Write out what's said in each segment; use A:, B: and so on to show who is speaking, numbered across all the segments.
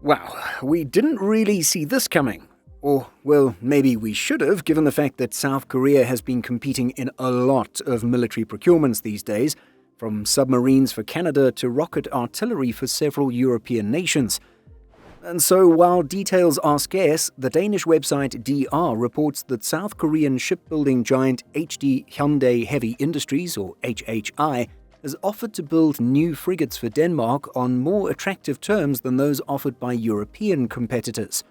A: Wow, we didn't really see this coming. Or, well, maybe we should have, given the fact that South Korea has been competing in a lot of military procurements these days, from submarines for Canada to rocket artillery for several European nations. And so, while details are scarce, the Danish website DR reports that South Korean shipbuilding giant HD Hyundai Heavy Industries, or HHI, has offered to build new frigates for Denmark on more attractive terms than those offered by European competitors.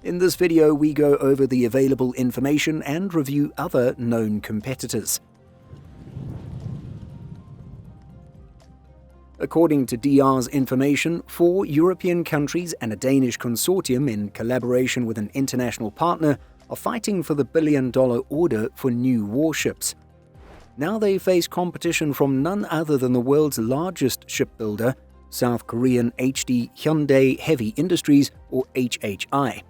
A: In this video, we go over the available information and review other known competitors. According to DR's information, 4 European countries and a Danish consortium in collaboration with an international partner are fighting for the billion-dollar order for new warships. Now they face competition from none other than the world's largest shipbuilder, South Korean HD Hyundai Heavy Industries, or HHI.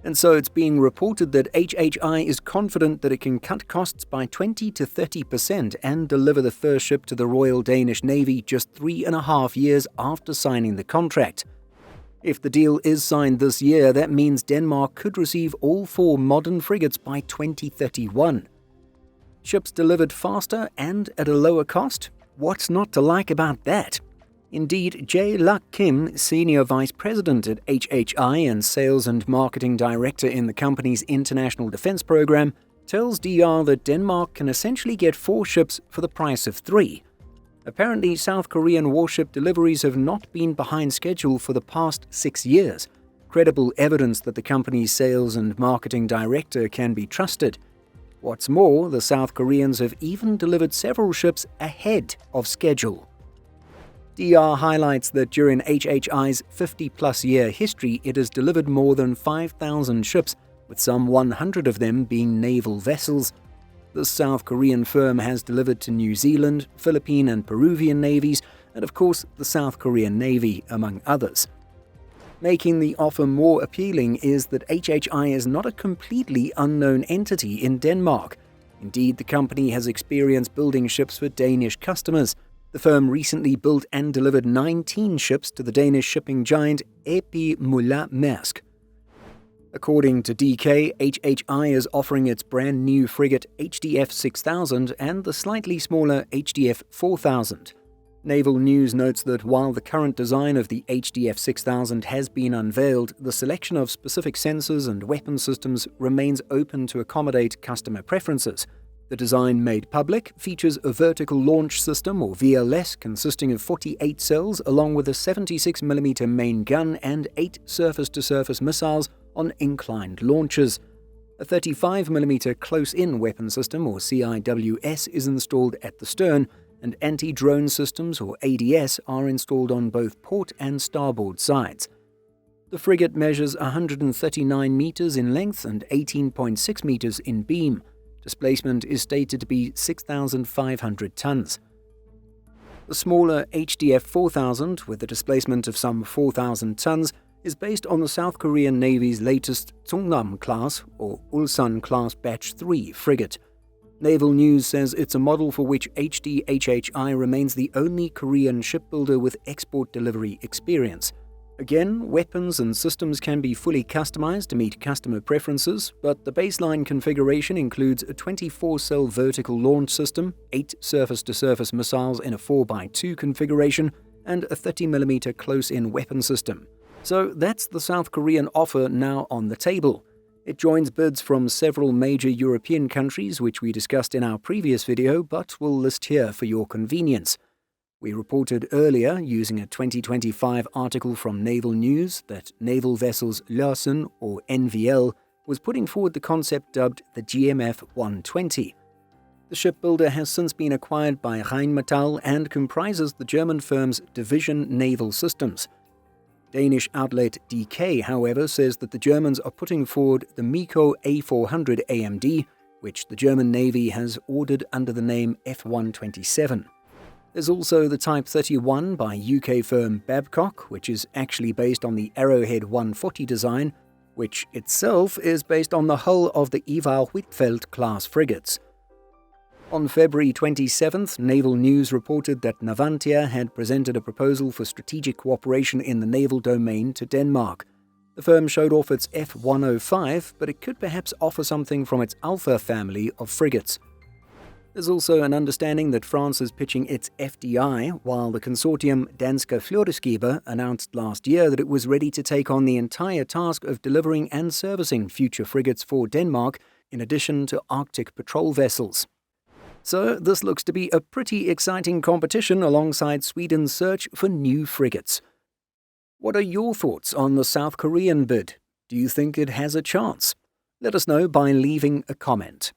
A: And so it's being reported that HHI is confident that it can cut costs by 20 to 30% and deliver the first ship to the Royal Danish Navy just 3.5 years after signing the contract. If the deal is signed this year, that means Denmark could receive all 4 modern frigates by 2031. Ships delivered faster and at a lower cost? What's not to like about that? Indeed, Jae Lak Kim, Senior Vice President at HHI and Sales and Marketing Director in the company's International Defense Program, tells DR that Denmark can essentially get 4 ships for the price of 3. Apparently, South Korean warship deliveries have not been behind schedule for the past 6 years, credible evidence that the company's Sales and Marketing Director can be trusted. What's more, the South Koreans have even delivered several ships ahead of schedule. DR highlights that during HHI's 50-plus year history, it has delivered more than 5,000 ships, with some 100 of them being naval vessels. The South Korean firm has delivered to New Zealand, Philippine and Peruvian navies, and of course the South Korean Navy, among others. Making the offer more appealing is that HHI is not a completely unknown entity in Denmark. Indeed, the company has experience building ships for Danish customers. The firm recently built and delivered 19 ships to the Danish shipping giant A.P. Møller Mærsk. According to DK, HHI is offering its brand new frigate HDF 6000 and the slightly smaller HDF 4000. Naval News notes that while the current design of the HDF 6000 has been unveiled, the selection of specific sensors and weapon systems remains open to accommodate customer preferences. The design made public features a vertical launch system, or VLS, consisting of 48 cells along with a 76mm main gun and 8 surface-to-surface missiles on inclined launches. A 35mm close-in weapon system, or CIWS, is installed at the stern, and anti-drone systems, or ADS, are installed on both port and starboard sides. The frigate measures 139 meters in length and 18.6 meters in beam. Displacement is stated to be 6,500 tons. The smaller HDF 4000, with a displacement of some 4,000 tons, is based on the South Korean Navy's latest Songnam class, or Ulsan class Batch 3 frigate. Naval News says it's a model for which HHI remains the only Korean shipbuilder with export delivery experience. Again, weapons and systems can be fully customized to meet customer preferences, but the baseline configuration includes a 24-cell vertical launch system, 8 surface-to-surface missiles in a 4x2 configuration, and a 30mm close-in weapon system. So that's the South Korean offer now on the table. It joins bids from several major European countries, which we discussed in our previous video, but we'll list here for your convenience. We reported earlier, using a 2025 article from Naval News, that Naval Vessels Larsen, or NVL, was putting forward the concept dubbed the GMF 120. The shipbuilder has since been acquired by Rheinmetall and comprises the German firm's Division Naval Systems. Danish outlet DK, however, says that the Germans are putting forward the MEKO A400 AMD, which the German Navy has ordered under the name F127. There's also the Type 31 by UK firm Babcock, which is actually based on the Arrowhead 140 design, which itself is based on the hull of the Ivar Huitfeldt class frigates. On February 27th, Naval News reported that Navantia had presented a proposal for strategic cooperation in the naval domain to Denmark. The firm showed off its F-105, but it could perhaps offer something from its Alpha family of frigates. There's also an understanding that France is pitching its FDI, while the consortium Danske Flådeskibe announced last year that it was ready to take on the entire task of delivering and servicing future frigates for Denmark, in addition to Arctic patrol vessels. So this looks to be a pretty exciting competition alongside Sweden's search for new frigates. What are your thoughts on the South Korean bid? Do you think it has a chance? Let us know by leaving a comment.